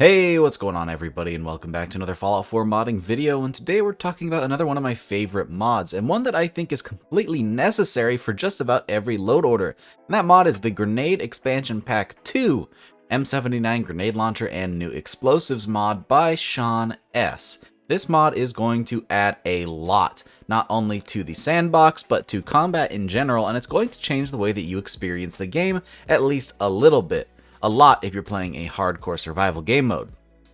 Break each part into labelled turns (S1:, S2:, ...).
S1: Hey, what's going on everybody, and welcome back to another Fallout 4 modding video, and today we're talking about another one of my favorite mods, and one that I think is completely necessary for just about every load order. And that mod is the Grenade Expansion Pack 2, M79 Grenade Launcher and New Explosives mod by Sean S. This mod is going to add a lot, not only to the sandbox, but to combat in general, and it's going to change the way that you experience the game, at least a little bit. A lot if you're playing a hardcore survival game mode.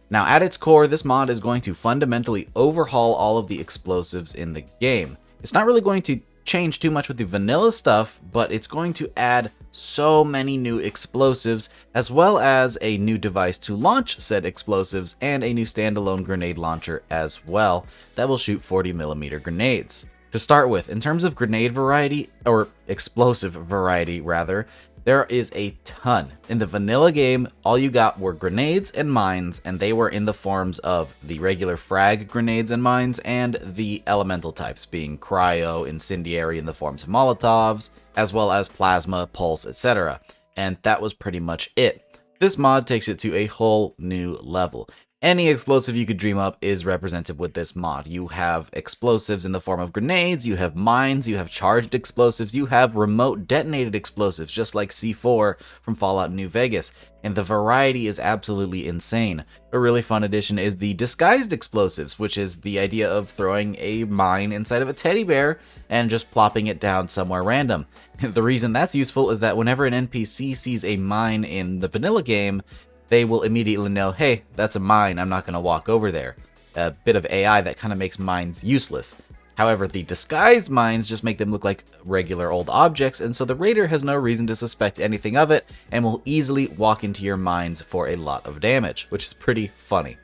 S1: Now at its core, this mod is going to fundamentally overhaul all of the explosives in the game. It's not really going to change too much with the vanilla stuff, but it's going to add so many new explosives, as well as a new device to launch said explosives and a new standalone grenade launcher as well that will shoot 40mm grenades. To start with, in terms of grenade variety, or explosive variety rather, there is a ton. In the vanilla game, all you got were grenades and mines, and they were in the forms of the regular frag grenades and mines, and the elemental types, being cryo, incendiary in the forms of molotovs, as well as plasma, pulse, etc. And that was pretty much it. This mod takes it to a whole new level. Any explosive you could dream up is represented with this mod. You have explosives in the form of grenades, you have mines, you have charged explosives, you have remote detonated explosives, just like C4 from Fallout New Vegas, and the variety is absolutely insane. A really fun addition is the disguised explosives, which is the idea of throwing a mine inside of a teddy bear and just plopping it down somewhere random. The reason that's useful is that whenever an NPC sees a mine in the vanilla game, they will immediately know, hey, that's a mine, I'm not going to walk over there. A bit of AI that kind of makes mines useless. However, the disguised mines just make them look like regular old objects, and so the raider has no reason to suspect anything of it, and will easily walk into your mines for a lot of damage, which is pretty funny.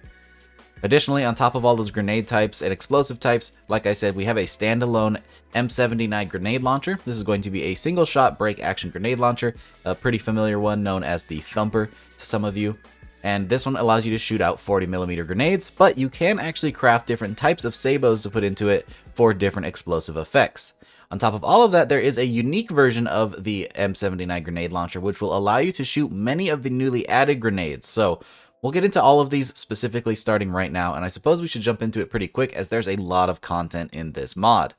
S1: Additionally, on top of all those grenade types and explosive types, like I said, we have a standalone M79 grenade launcher. This is going to be a single shot break action grenade launcher, a pretty familiar one known as the Thumper to some of you. And this one allows you to shoot out 40mm grenades, but you can actually craft different types of sabos to put into it for different explosive effects. On top of all of that, there is a unique version of the M79 grenade launcher, which will allow you to shoot many of the newly added grenades. So we'll get into all of these specifically starting right now, and I suppose we should jump into it pretty quick as there's a lot of content in this mod.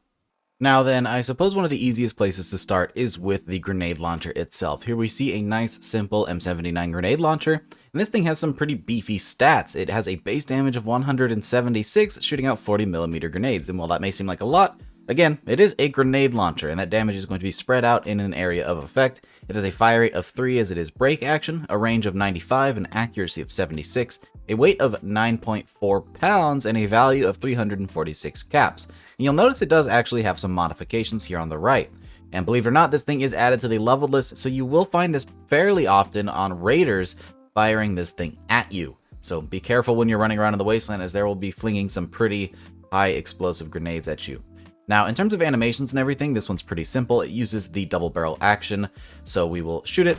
S1: Now then, I suppose one of the easiest places to start is with the grenade launcher itself. Here we see a nice, simple M79 grenade launcher, and this thing has some pretty beefy stats. It has a base damage of 176, shooting out 40mm grenades, and while that may seem like a lot, again, it is a grenade launcher, and that damage is going to be spread out in an area of effect. It has a fire rate of 3 as it is break action, a range of 95, an accuracy of 76, a weight of 9.4 pounds, and a value of 346 caps. And you'll notice it does actually have some modifications here on the right. And believe it or not, this thing is added to the level list, so you will find this fairly often on raiders firing this thing at you. So be careful when you're running around in the wasteland, as there will be flinging some pretty high explosive grenades at you. Now, in terms of animations and everything, this one's pretty simple. It uses the double barrel action, so we will shoot it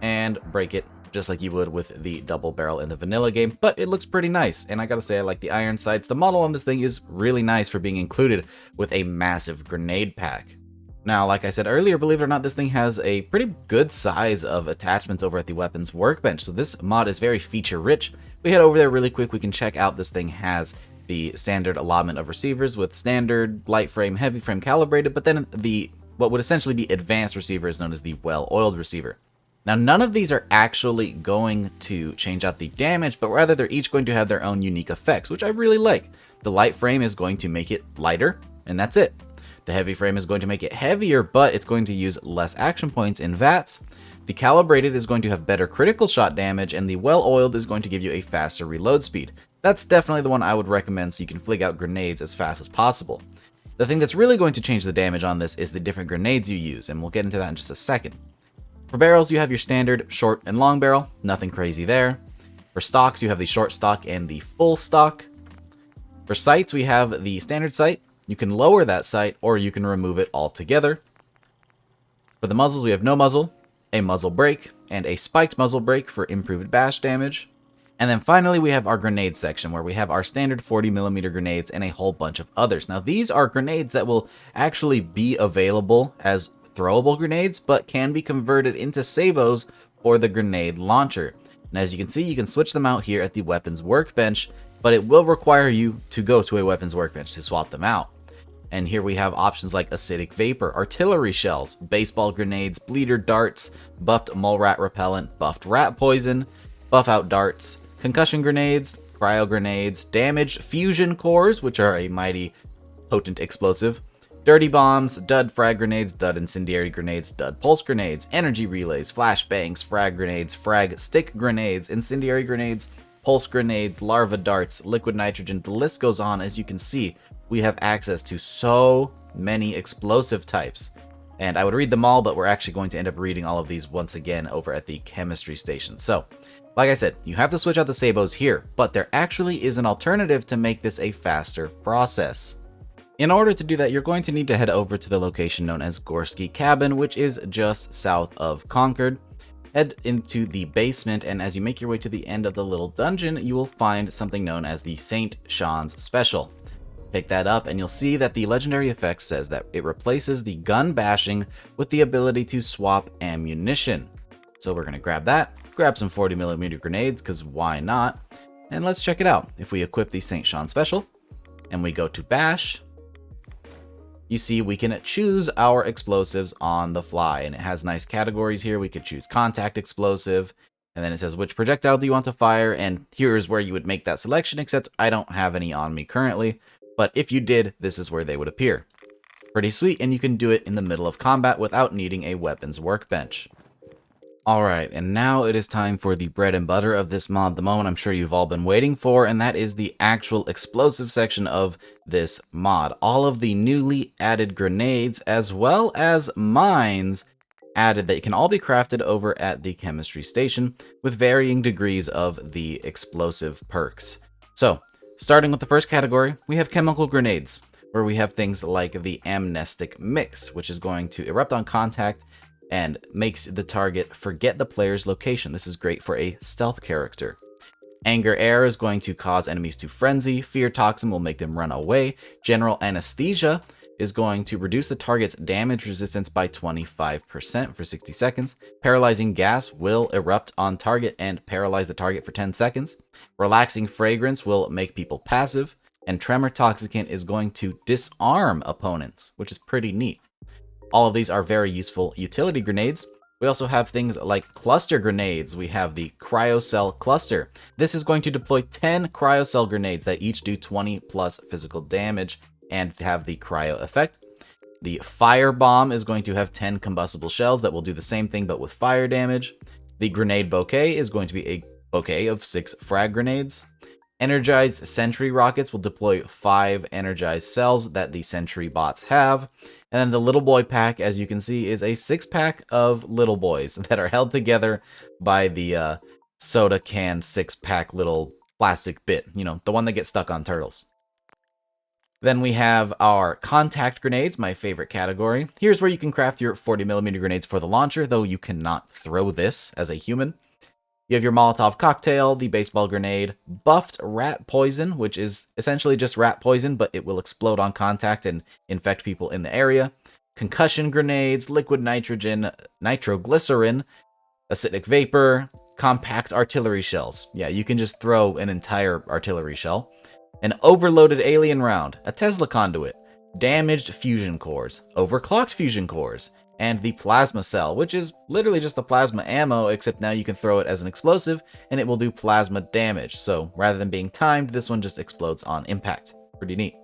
S1: and break it just like you would with the double barrel in the vanilla game, but it looks pretty nice, and I gotta say I like the iron sights. The model on this thing is really nice for being included with a massive grenade pack. Now, like I said earlier, believe it or not, this thing has a pretty good size of attachments over at the weapons workbench, so this mod is very feature rich. If we head over there really quick, we can check out this thing has the standard allotment of receivers with standard, light frame, heavy frame calibrated, but then the what would essentially be advanced receiver is known as the well-oiled receiver. Now, none of these are actually going to change out the damage, but rather they're each going to have their own unique effects, which I really like. The light frame is going to make it lighter, and that's it. The heavy frame is going to make it heavier, but it's going to use less action points in VATS. The calibrated is going to have better critical shot damage, and the well-oiled is going to give you a faster reload speed. That's definitely the one I would recommend so you can fling out grenades as fast as possible. The thing that's really going to change the damage on this is the different grenades you use, and we'll get into that in just a second. For barrels, you have your standard short and long barrel, nothing crazy there. For stocks, you have the short stock and the full stock. For sights, we have the standard sight. You can lower that sight, or you can remove it altogether. For the muzzles, we have no muzzle, a muzzle brake, and a spiked muzzle brake for improved bash damage. And then finally, we have our grenade section, where we have our standard 40mm grenades and a whole bunch of others. Now, these are grenades that will actually be available as throwable grenades, but can be converted into sabos for the grenade launcher. And as you can see, you can switch them out here at the weapons workbench, but it will require you to go to a weapons workbench to swap them out. And here we have options like acidic vapor, artillery shells, baseball grenades, bleeder darts, buffed mole rat repellent, buffed rat poison, buff out darts, concussion grenades, cryo grenades, damaged fusion cores, which are a mighty potent explosive, dirty bombs, dud frag grenades, dud incendiary grenades, dud pulse grenades, energy relays, flashbangs, frag grenades, frag stick grenades, incendiary grenades, pulse grenades, larva darts, liquid nitrogen. The list goes on. As you can see, we have access to so many explosive types. And I would read them all, but we're actually going to end up reading all of these once again over at the chemistry station. So, like I said, you have to switch out the sabos here, but there actually is an alternative to make this a faster process. In order to do that, you're going to need to head over to the location known as Gorski Cabin, which is just south of Concord. Head into the basement, and as you make your way to the end of the little dungeon, you will find something known as the St. Sean's Special. Pick that up, and you'll see that the legendary effect says that it replaces the gun bashing with the ability to swap ammunition. So we're going to grab that, grab some 40mm grenades, because why not? And let's check it out. If we equip the St. Sean Special, and we go to bash, you see we can choose our explosives on the fly, and it has nice categories here. We could choose contact explosive, and then it says which projectile do you want to fire, and here's where you would make that selection, except I don't have any on me currently, but if you did, this is where they would appear. Pretty sweet, and you can do it in the middle of combat without needing a weapons workbench. Alright, and now it is time for the bread and butter of this mod, the moment I'm sure you've all been waiting for, and that is the actual explosive section of this mod. All of the newly added grenades, as well as mines added, that can all be crafted over at the chemistry station with varying degrees of the explosive perks. So, starting with the first category, we have chemical grenades, where we have things like the amnestic mix, which is going to erupt on contact and makes the target forget the player's location. This is great for a stealth character. Anger air is going to cause enemies to frenzy. Fear toxin will make them run away. General anesthesia is going to reduce the target's damage resistance by 25% for 60 seconds. Paralyzing gas will erupt on target and paralyze the target for 10 seconds. Relaxing fragrance will make people passive. And tremor toxicant is going to disarm opponents, which is pretty neat. All of these are very useful utility grenades. We also have things like cluster grenades. We have the cryocell cluster. This is going to deploy 10 cryocell grenades that each do 20 plus physical damage and have the cryo effect. The fire bomb is going to have 10 combustible shells that will do the same thing but with fire damage. The grenade bouquet is going to be a bouquet of 6 frag grenades. Energized sentry rockets will deploy 5 energized cells that the sentry bots have. And then the little boy pack, as you can see, is a 6-pack of little boys that are held together by the soda can 6-pack little plastic bit. You know, the one that gets stuck on turtles. Then we have our contact grenades, my favorite category. Here's where you can craft your 40mm grenades for the launcher, though you cannot throw this as a human. You have your Molotov cocktail, the baseball grenade, buffed rat poison, which is essentially just rat poison, but it will explode on contact and infect people in the area. Concussion grenades, liquid nitrogen, nitroglycerin, acidic vapor, compact artillery shells. Yeah, you can just throw an entire artillery shell. An overloaded alien round, a Tesla conduit, damaged fusion cores, overclocked fusion cores, and the plasma cell, which is literally just the plasma ammo, except now you can throw it as an explosive, and it will do plasma damage. So rather than being timed, this one just explodes on impact. Pretty neat.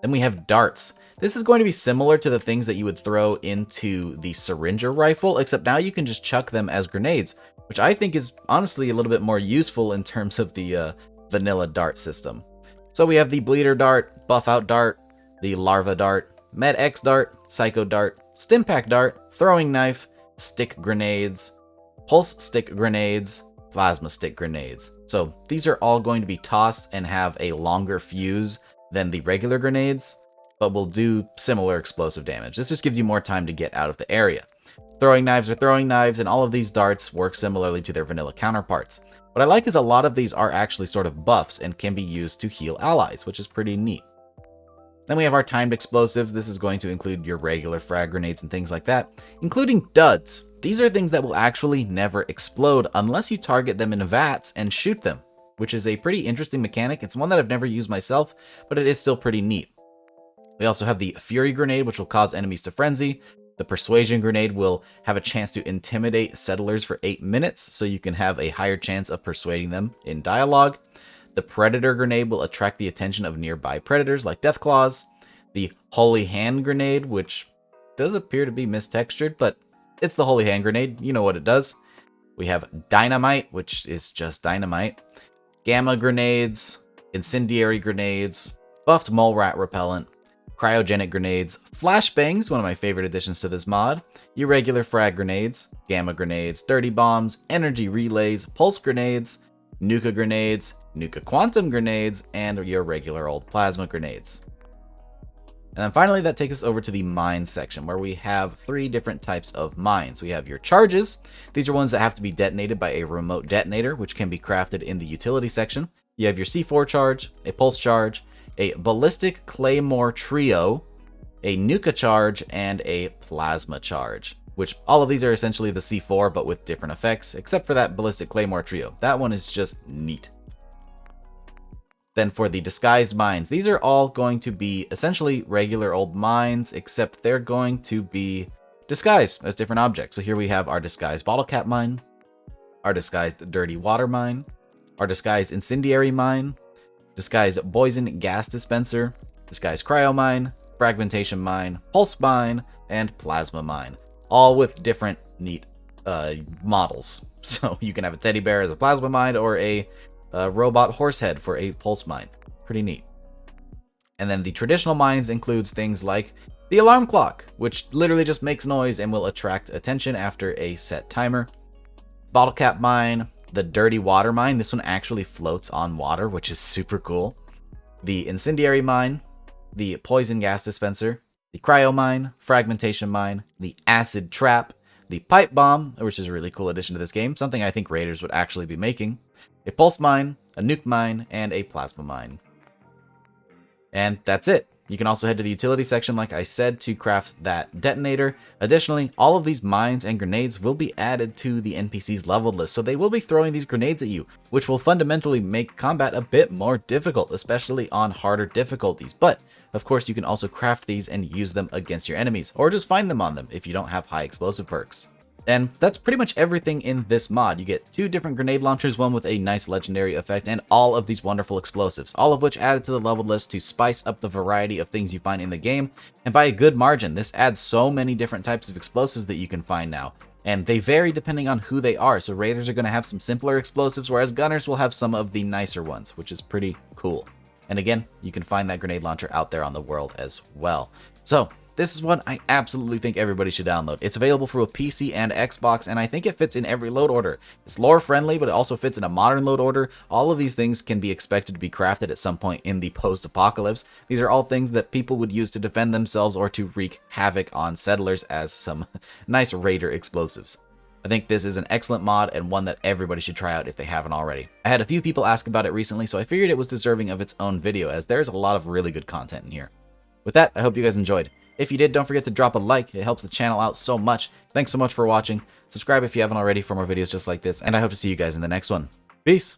S1: Then we have darts. This is going to be similar to the things that you would throw into the syringer rifle, except now you can just chuck them as grenades, which I think is honestly a little bit more useful in terms of the vanilla dart system. So we have the bleeder dart, buff out dart, the larva dart, Med X dart, Psycho dart, Stimpack dart, throwing knife, stick grenades, pulse stick grenades, plasma stick grenades. So these are all going to be tossed and have a longer fuse than the regular grenades, but will do similar explosive damage. This just gives you more time to get out of the area. Throwing knives are throwing knives, and all of these darts work similarly to their vanilla counterparts. What I like is a lot of these are actually sort of buffs and can be used to heal allies, which is pretty neat. Then we have our timed explosives. This is going to include your regular frag grenades and things like that, including duds. These are things that will actually never explode unless you target them in vats and shoot them, which is a pretty interesting mechanic. It's one that I've never used myself, but it is still pretty neat. We also have the Fury Grenade, which will cause enemies to frenzy. The Persuasion Grenade will have a chance to intimidate settlers for 8 minutes, so you can have a higher chance of persuading them in dialogue. The Predator Grenade will attract the attention of nearby predators like Deathclaws. The Holy Hand Grenade, which does appear to be mistextured, but it's the Holy Hand Grenade. You know what it does. We have Dynamite, which is just dynamite. Gamma Grenades, Incendiary Grenades, Buffed Mole Rat Repellent, Cryogenic Grenades, Flashbangs, one of my favorite additions to this mod, Irregular Frag Grenades, Gamma Grenades, Dirty Bombs, Energy Relays, Pulse Grenades, Nuka Grenades, Nuka Quantum Grenades, and your regular old Plasma Grenades. And then finally, that takes us over to the mines section, where we have 3 different types of mines. We have your charges. These are ones that have to be detonated by a remote detonator, which can be crafted in the utility section. You have your C4 charge, a pulse charge, a ballistic claymore trio, a nuka charge, and a plasma charge, which all of these are essentially the C4, but with different effects, except for that ballistic claymore trio. That one is just neat. Then for the disguised mines, these are all going to be essentially regular old mines, except they're going to be disguised as different objects. So here we have our disguised bottle cap mine, our disguised dirty water mine, our disguised incendiary mine, disguised poison gas dispenser, disguised cryo mine, fragmentation mine, pulse mine, and plasma mine, all with different neat models. So you can have a teddy bear as a plasma mine or a robot horse head for a pulse mine. Pretty neat. And then the traditional mines includes things like the alarm clock, which literally just makes noise and will attract attention after a set timer. Bottle cap mine, the dirty water mine. This one actually floats on water, which is super cool. The incendiary mine, the poison gas dispenser, the cryo mine, fragmentation mine, the acid trap, the pipe bomb, which is a really cool addition to this game, something I think raiders would actually be making, a pulse mine, a nuke mine, and a plasma mine. And that's it. You can also head to the utility section, like I said, to craft that detonator. Additionally, all of these mines and grenades will be added to the NPC's leveled list, so they will be throwing these grenades at you, which will fundamentally make combat a bit more difficult, especially on harder difficulties. But, of course, you can also craft these and use them against your enemies, or just find them on them if you don't have high explosive perks. And that's pretty much everything in this mod. You get 2 different grenade launchers, one with a nice legendary effect, and all of these wonderful explosives, all of which added to the leveled list to spice up the variety of things you find in the game. And by a good margin, this adds so many different types of explosives that you can find now. And they vary depending on who they are, so raiders are going to have some simpler explosives, whereas gunners will have some of the nicer ones, which is pretty cool. And again, you can find that grenade launcher out there on the world as well. So, this is one I absolutely think everybody should download. It's available for both PC and Xbox, and I think it fits in every load order. It's lore friendly, but it also fits in a modern load order. All of these things can be expected to be crafted at some point in the post-apocalypse. These are all things that people would use to defend themselves or to wreak havoc on settlers as some nice raider explosives. I think this is an excellent mod and one that everybody should try out if they haven't already. I had a few people ask about it recently, so I figured it was deserving of its own video, as there's a lot of really good content in here. With that, I hope you guys enjoyed. If you did, don't forget to drop a like. It helps the channel out so much. Thanks so much for watching. Subscribe if you haven't already for more videos just like this, and I hope to see you guys in the next one. Peace!